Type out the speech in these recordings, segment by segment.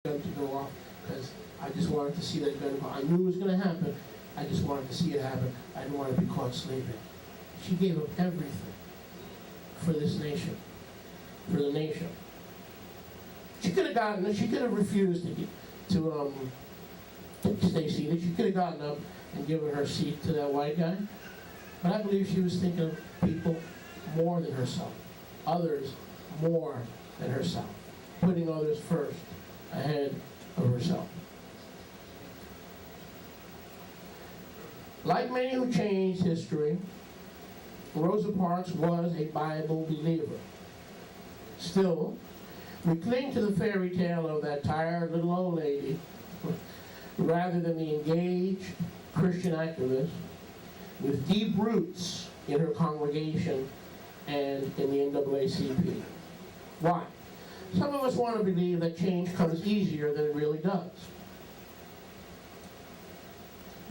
gun to go off because I just wanted to see that gun go. I knew it was going to happen. I just wanted to see it happen. I didn't want to be caught sleeping. She gave up everything for this nation, for the nation. She could have refused to stay seated. She could have gotten up and given her seat to that white guy. But I believe she was thinking of people more than herself, others more than herself, putting others first ahead of herself. Like many who changed history, Rosa Parks was a Bible believer. Still, we cling to the fairy tale of that tired little old lady rather than the engaged Christian activist with deep roots in her congregation and in the NAACP. Why? Some of us want to believe that change comes easier than it really does.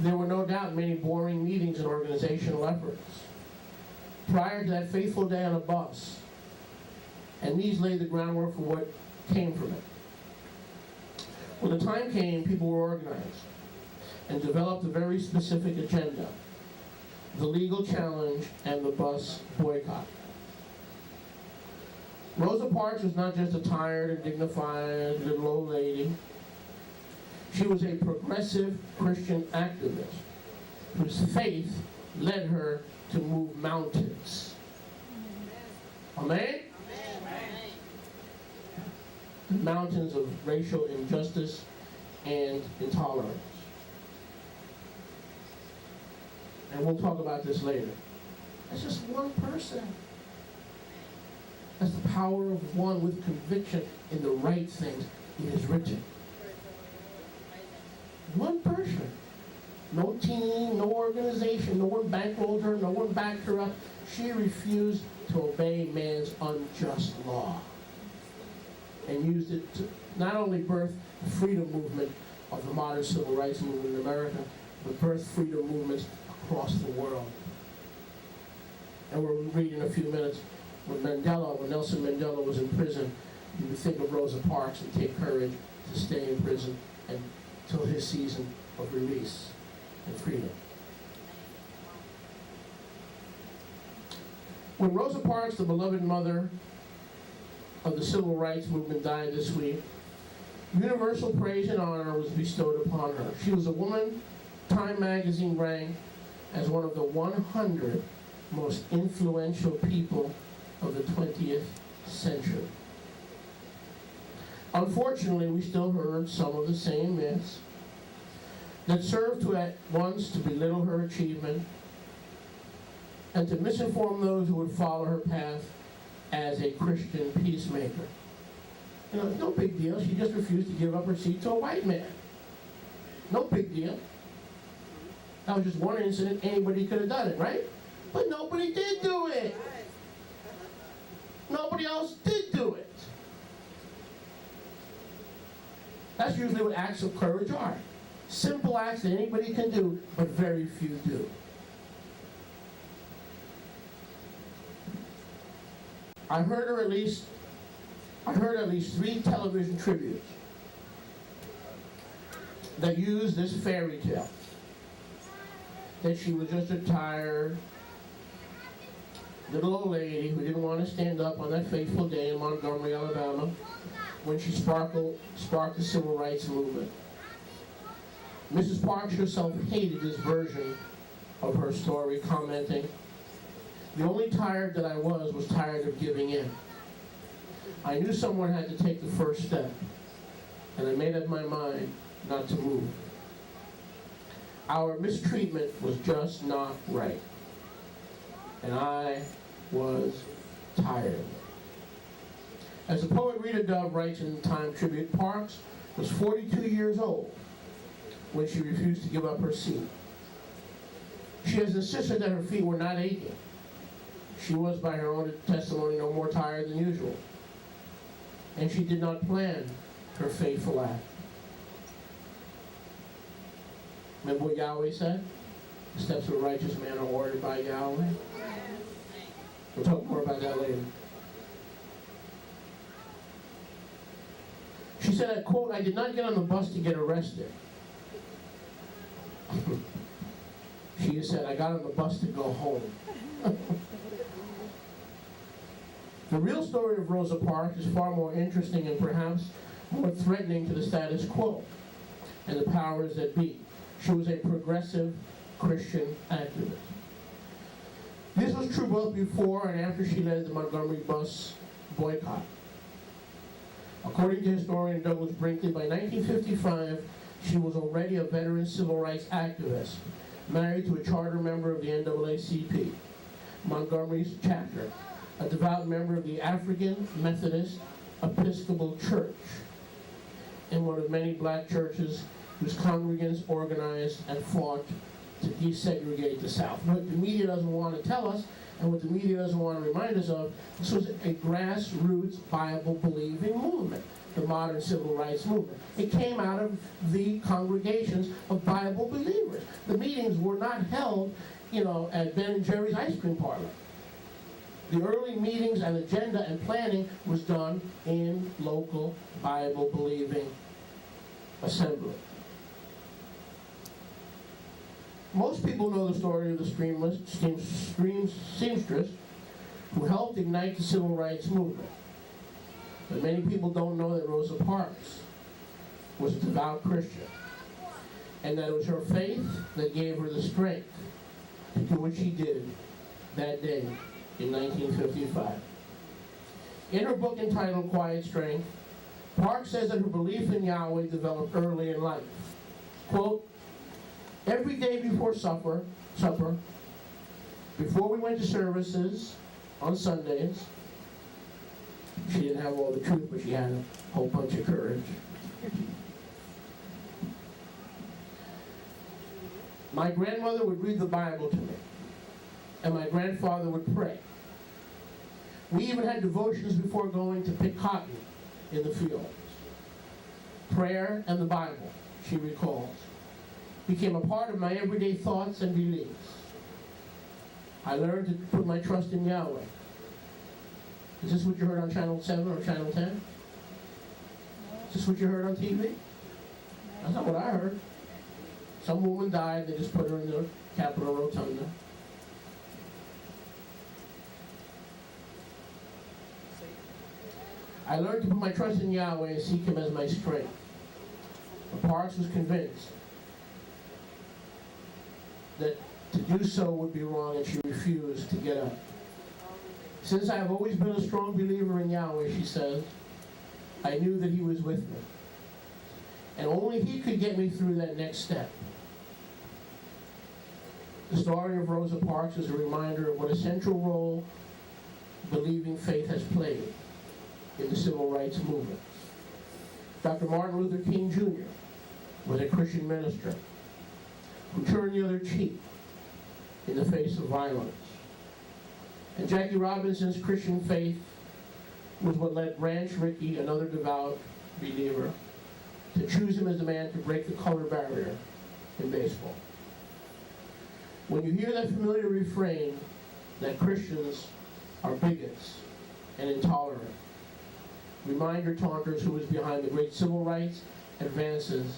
There were no doubt many boring meetings and organizational efforts prior to that fateful day on a bus, and these laid the groundwork for what came from it. When the time came, people were organized and developed a very specific agenda: the legal challenge and the bus boycott. Rosa Parks was not just a tired and dignified little old lady. She was a progressive Christian activist whose faith led her to move mountains. Amen? Amen. Mountains of racial injustice and intolerance. And we'll talk about this later. That's just one person. That's the power of one with conviction in the right things. It is written. One person. No team, no organization, no one bankrolled her, no one backed her up. She refused to obey man's unjust law and used it to not only birth the freedom movement of the modern civil rights movement in America, but birth freedom movements across the world. And we'll read in a few minutes when Nelson Mandela was in prison, you would think of Rosa Parks and take courage to stay in prison until his season of release and freedom. When Rosa Parks, the beloved mother of the civil rights movement, died this week, universal praise and honor was bestowed upon her. She was a woman Time magazine ranked as one of the 100 most influential people of the 20th century. Unfortunately, we still heard some of the same myths that served to at once to belittle her achievement and to misinform those who would follow her path as a Christian peacemaker. You know, it's no big deal. She just refused to give up her seat to a white man. No big deal. That was just one incident. Anybody could have done it, right? But nobody did do it. Nobody else did do it. That's usually what acts of courage are. Simple acts that anybody can do, but very few do. I heard at least 3 television tributes that use this fairy tale. That she was just a tired little old lady who didn't want to stand up on that fateful day in Montgomery, Alabama, when she sparked the civil rights movement. Mrs. Parks herself hated this version of her story, commenting, "The only tired that I was tired of giving in. I knew someone had to take the first step, and I made up my mind not to move. Our mistreatment was just not right, and I was tired." As the poet Rita Dove writes in Time Tribute, Parks was 42 years old when she refused to give up her seat. She has insisted that her feet were not aching. She was, by her own testimony, no more tired than usual. And she did not plan her fateful act. Remember what Yahweh said? The steps of a righteous man are ordered by Yahweh. We'll talk more about that later. She said, I quote, "I did not get on the bus to get arrested." She said, "I got on the bus to go home." The real story of Rosa Parks is far more interesting and perhaps more threatening to the status quo and the powers that be. She was a progressive Christian activist. This was true both before and after she led the Montgomery bus boycott. According to historian Douglas Brinkley, by 1955, she was already a veteran civil rights activist, married to a charter member of the NAACP, Montgomery's chapter, a devout member of the African Methodist Episcopal Church, and one of many black churches whose congregants organized and fought to desegregate the South. What the media doesn't want to tell us, and what the media doesn't want to remind us of, this was a grassroots Bible-believing movement, the modern civil rights movement. It came out of the congregations of Bible believers. The meetings were not held, at Ben and Jerry's ice cream parlor. The early meetings and agenda and planning was done in local Bible-believing assembly. Most people know the story of the seamstress who helped ignite the civil rights movement. But many people don't know that Rosa Parks was a devout Christian, and that it was her faith that gave her the strength to do what she did that day in 1955. In her book entitled Quiet Strength, Parks says that her belief in Yahweh developed early in life. Quote, "Every day before supper, before we went to services on Sundays," she didn't have all the truth, but she had a whole bunch of courage. "My grandmother would read the Bible to me, and my grandfather would pray. We even had devotions before going to pick cotton in the fields. Prayer and the Bible," she recalls, "became a part of my everyday thoughts and beliefs. I learned to put my trust in Yahweh." Is this what you heard on Channel 7 or Channel 10? Is this what you heard on TV? That's not what I heard. Some woman died, they just put her in the Capitol Rotunda. "I learned to put my trust in Yahweh and seek Him as my strength." But Parks was convinced that to do so would be wrong, and she refused to get up. "Since I have always been a strong believer in Yahweh," she says, "I knew that He was with me. And only He could get me through that next step." The story of Rosa Parks is a reminder of what a central role believing faith has played in the civil rights movement. Dr. Martin Luther King Jr. was a Christian minister who turned the other cheek in the face of violence. And Jackie Robinson's Christian faith was what led Ranch Rickey, another devout believer, to choose him as the man to break the color barrier in baseball. When you hear that familiar refrain that Christians are bigots and intolerant, remind your taunters who was behind the great civil rights advances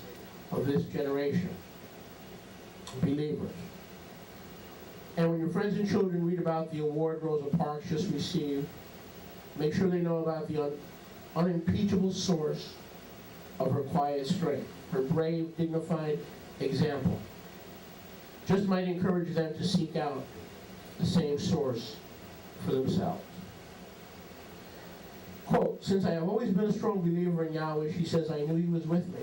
of this generation. Believers. And when your friends and children read about the award Rosa Parks just received, make sure they know about the unimpeachable source of her quiet strength, her brave, dignified example. Just might encourage them to seek out the same source for themselves. Quote, "Since I have always been a strong believer in Yahweh," she says, "I knew He was with me.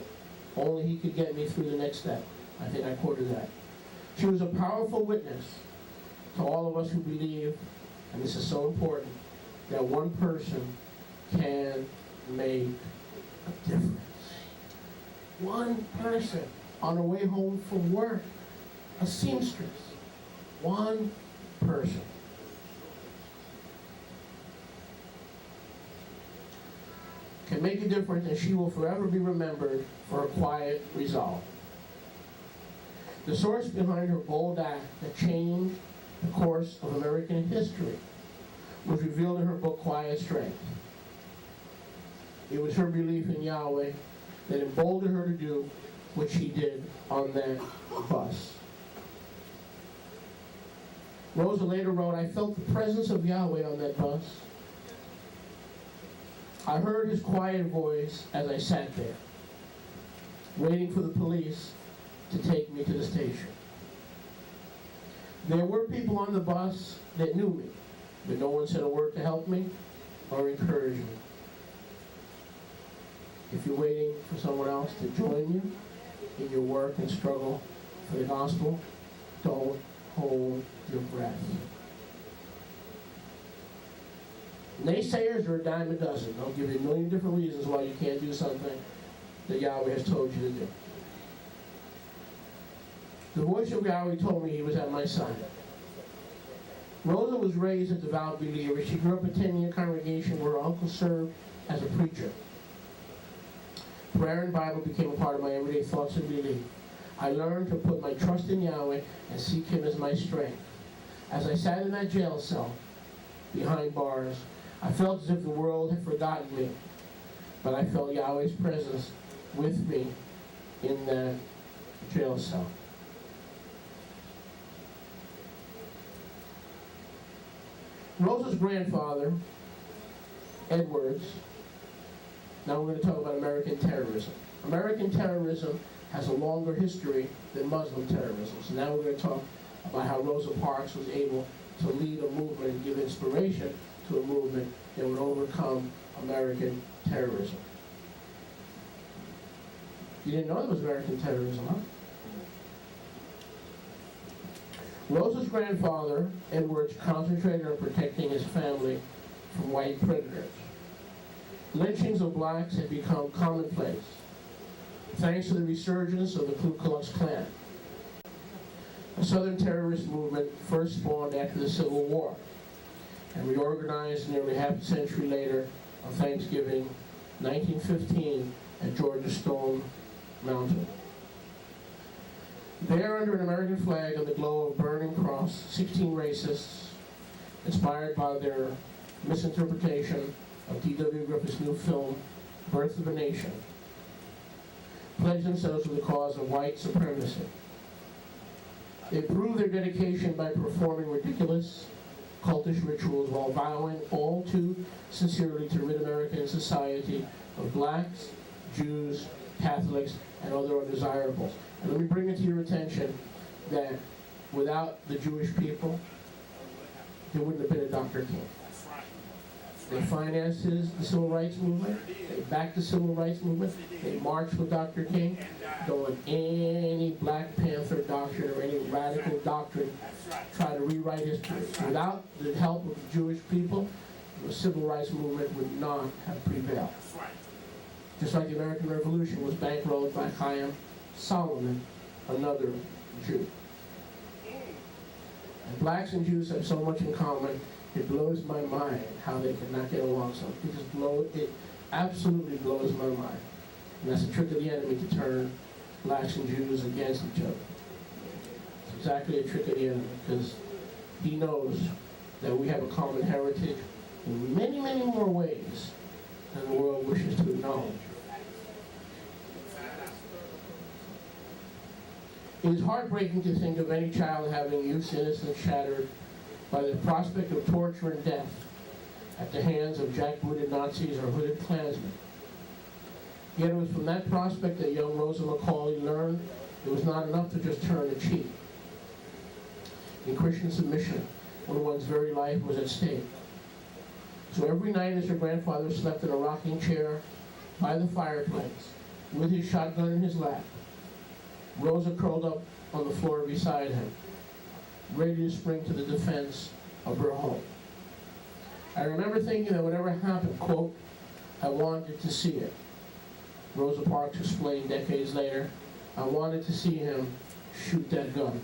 Only He could get me through the next step." I think I quoted that. She was a powerful witness to all of us who believe, and this is so important, that one person can make a difference. One person on her way home from work, a seamstress. One person. Can make a difference, and she will forever be remembered for her quiet resolve. The source behind her bold act that changed the course of American history was revealed in her book, Quiet Strength. It was her belief in Yahweh that emboldened her to do what she did on that bus. Rosa later wrote, I felt the presence of Yahweh on that bus. I heard his quiet voice as I sat there, waiting for the police to take me to the station. There were people on the bus that knew me, but no one said a word to help me or encourage me. If you're waiting for someone else to join you in your work and struggle for the gospel, don't hold your breath. Naysayers are a dime a dozen. They'll give you a million different reasons why you can't do something that Yahweh has told you to do. The voice of Yahweh told me he was at my side. Rosa was raised a devout believer. She grew up attending a congregation where her uncle served as a preacher. Prayer and Bible became a part of my everyday thoughts and belief. I learned to put my trust in Yahweh and seek him as my strength. As I sat in that jail cell, behind bars, I felt as if the world had forgotten me. But I felt Yahweh's presence with me in that jail cell. Rosa's grandfather, Edwards, now we're going to talk about American terrorism. American terrorism has a longer history than Muslim terrorism. So now we're going to talk about how Rosa Parks was able to lead a movement and give inspiration to a movement that would overcome American terrorism. You didn't know there was American terrorism, huh? Rosa's grandfather, Edwards, concentrated on protecting his family from white predators. Lynchings of blacks had become commonplace, thanks to the resurgence of the Ku Klux Klan, a southern terrorist movement first spawned after the Civil War and reorganized nearly half a century later on Thanksgiving 1915 at Georgia Stone Mountain. There, under an American flag and the glow of burning cross, 16 racists, inspired by their misinterpretation of D.W. Griffith's new film, Birth of a Nation, pledged themselves to the cause of white supremacy. They proved their dedication by performing ridiculous, cultish rituals while vowing all too sincerely to rid American society of blacks, Jews, Catholics, and other undesirables. And let me bring it to your attention that without the Jewish people, there wouldn't have been a Dr. King. They financed the civil rights movement. They backed the civil rights movement. They marched with Dr. King. Don't let any Black Panther doctrine or any radical doctrine try to rewrite history. Without the help of the Jewish people, the civil rights movement would not have prevailed. Just like the American Revolution was bankrolled by Chaim Solomon, another Jew. And blacks and Jews have so much in common. It blows my mind how they cannot get along. So it absolutely blows my mind. And that's a trick of the enemy to turn blacks and Jews against each other. It's exactly a trick of the enemy because he knows that we have a common heritage in many, many more ways than the world wishes to acknowledge. It is heartbreaking to think of any child having youth's innocence shattered by the prospect of torture and death at the hands of jackbooted Nazis or hooded Klansmen. Yet it was from that prospect that young Rosa McCauley learned it was not enough to just turn a cheek. In Christian submission, when one's very life was at stake. So every night as her grandfather slept in a rocking chair by the fireplace, with his shotgun in his lap, Rosa curled up on the floor beside him, ready to spring to the defense of her home. I remember thinking that whatever happened, quote, I wanted to see it. Rosa Parks explained decades later, I wanted to see him shoot that gun.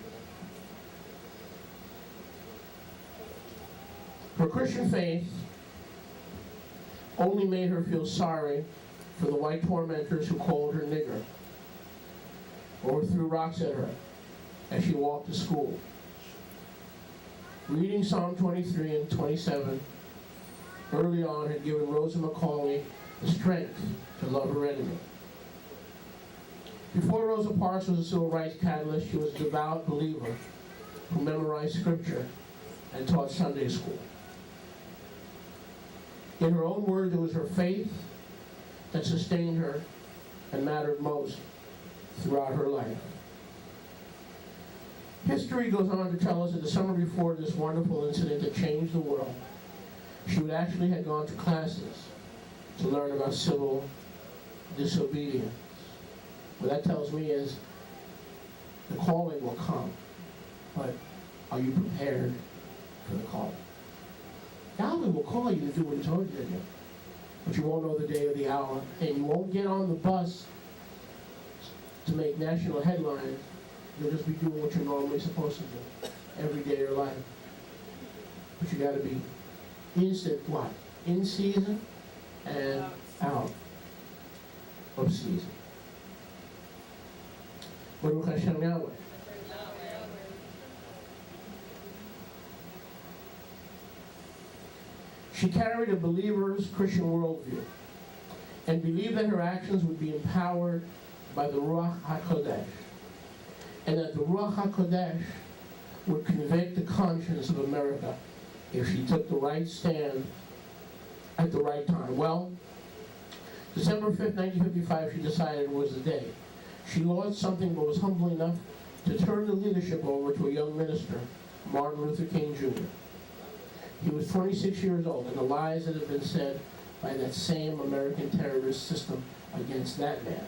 Her Christian faith only made her feel sorry for the white tormentors who called her nigger or threw rocks at her as she walked to school. Reading Psalm 23 and 27 early on had given Rosa McCauley the strength to love her enemy. Before Rosa Parks was a civil rights catalyst, she was a devout believer who memorized scripture and taught Sunday school. In her own words, it was her faith that sustained her and mattered most throughout her life. History goes on to tell us that the summer before this wonderful incident that changed the world, she would actually had gone to classes to learn about civil disobedience. What that tells me is the calling will come, but are you prepared for the calling? Yahweh will call you to do what he told you to do, but you won't know the day or the hour, and you won't get on the bus to make national headlines. You'll just be doing what you're normally supposed to do every day of your life. But you got to be what? In season and out of season. Baruch Hashem Yahweh. She carried a believer's Christian worldview and believed that her actions would be empowered by the Ruach HaKodesh, and that the Ruach HaKodesh would convict the conscience of America if she took the right stand at the right time. Well, December 5th, 1955, she decided was the day. She lost something but was humble enough to turn the leadership over to a young minister, Martin Luther King Jr. He was 26 years old, and the lies that had been said by that same American terrorist system against that man.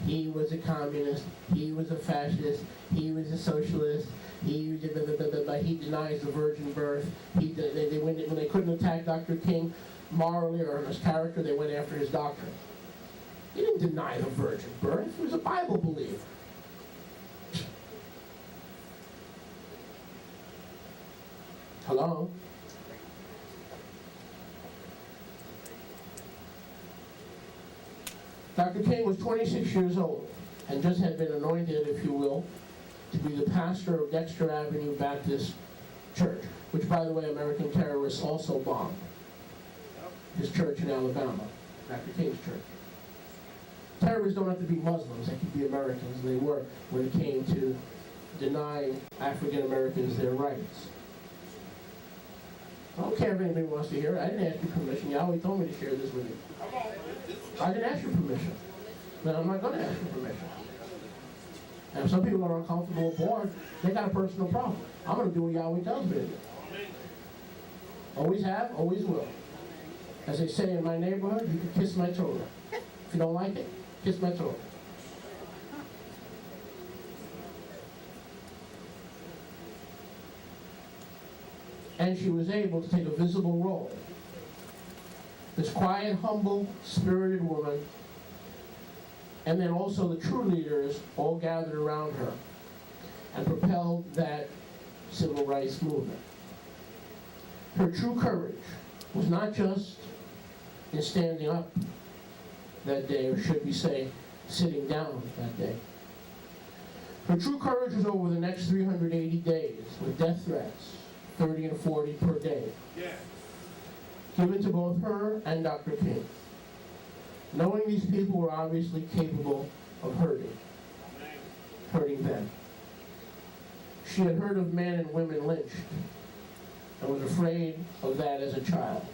He was a communist, he was a fascist, he was a socialist, he denies the virgin birth. When they couldn't attack Dr. King morally or his character, they went after his doctrine. He didn't deny the virgin birth, he was a Bible believer. Hello? Dr. King was 26 years old and just had been anointed, if you will, to be the pastor of Dexter Avenue Baptist Church, which, by the way, American terrorists also bombed. His church in Alabama, Dr. King's church. Terrorists don't have to be Muslims, they can be Americans. They were when it came to denying African Americans their rights. I don't care if anybody wants to hear it. I didn't ask you permission. Yahweh told me to share this with you. I didn't ask your permission. But I'm not going to ask your permission. And if some people are uncomfortable or bored, they got a personal problem. I'm going to do what Yahweh tells me to do. Always have, always will. As they say in my neighborhood, you can kiss my Torah. If you don't like it, kiss my Torah. And she was able to take a visible role. This quiet, humble, spirited woman, and then also the true leaders all gathered around her and propelled that civil rights movement. Her true courage was not just in standing up that day, or should we say, sitting down that day. Her true courage was over the next 380 days with death threats, 30 and 40 per day, given to both her and Dr. King, knowing these people were obviously capable of hurting them. She had heard of men and women lynched and was afraid of that as a child.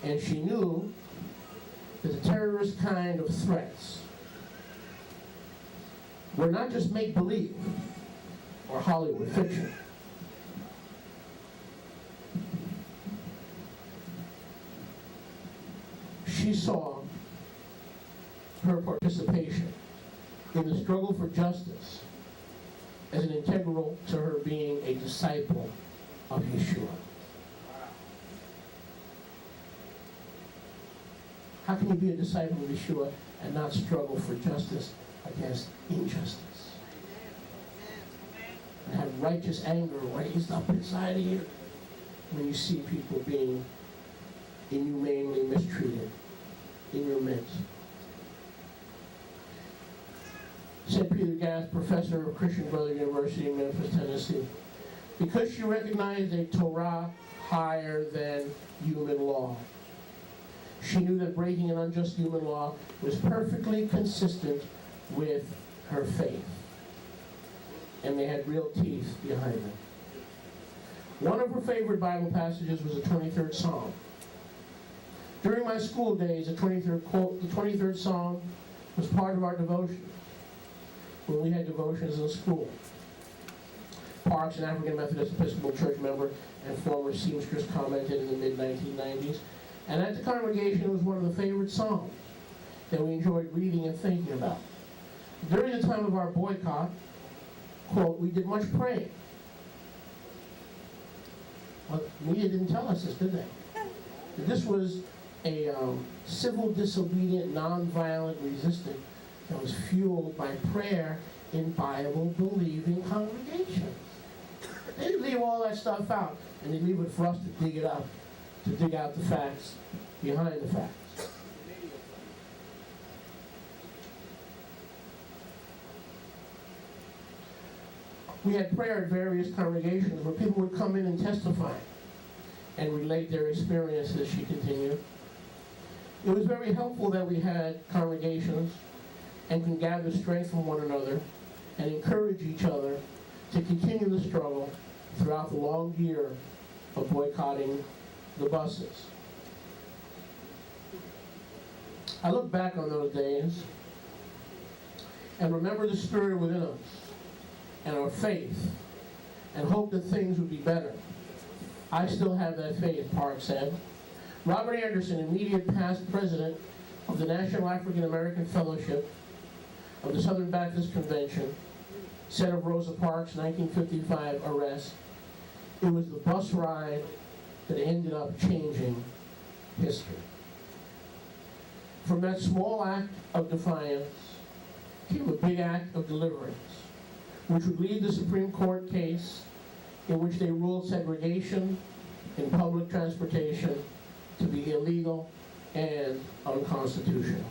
And she knew that the terrorist kind of threats were not just make-believe or Hollywood fiction. She saw her participation in the struggle for justice as an integral to her being a disciple of Yeshua. How can you be a disciple of Yeshua and not struggle for justice against injustice? And have righteous anger raised up inside of you when you see people being inhumanely mistreated in your midst. Said Peter Gath, professor of Christian Brother University in Memphis, Tennessee, because she recognized a Torah higher than human law, She knew that breaking an unjust human law was perfectly consistent with her faith. And they had real teeth behind them. One of her favorite Bible passages was the 23rd Psalm. During my school days, the 23rd Psalm was part of our devotions when we had devotions in school. Parks, an African Methodist Episcopal Church member and former seamstress, commented in the mid-1990s. And at the congregation, it was one of the favorite psalms that we enjoyed reading and thinking about. During the time of our boycott, quote, we did much praying. Well, media didn't tell us this, did they? This was a civil, disobedient, nonviolent resistance that was fueled by prayer in Bible-believing congregations. They'd leave all that stuff out, and they'd leave it for us to dig it up, to dig out the facts behind the facts. We had prayer at various congregations where people would come in and testify and relate their experiences, she continued. It was very helpful that we had congregations and can gather strength from one another and encourage each other to continue the struggle throughout the long year of boycotting the buses. I look back on those days and remember the spirit within us and our faith and hope that things would be better. I still have that faith, Park said. Robert Anderson, immediate past president of the National African American Fellowship of the Southern Baptist Convention, said of Rosa Parks' 1955 arrest, it was the bus ride that ended up changing history. From that small act of defiance came a big act of deliverance, which would lead the Supreme Court case in which they ruled segregation in public transportation to be illegal and unconstitutional.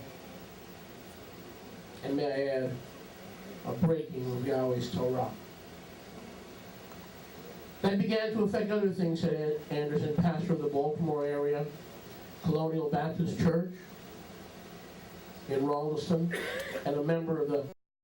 And may I add, a breaking of Yahweh's Torah. That began to affect other things, said Anderson, pastor of the Baltimore area Colonial Baptist Church in Rolston, and a member of the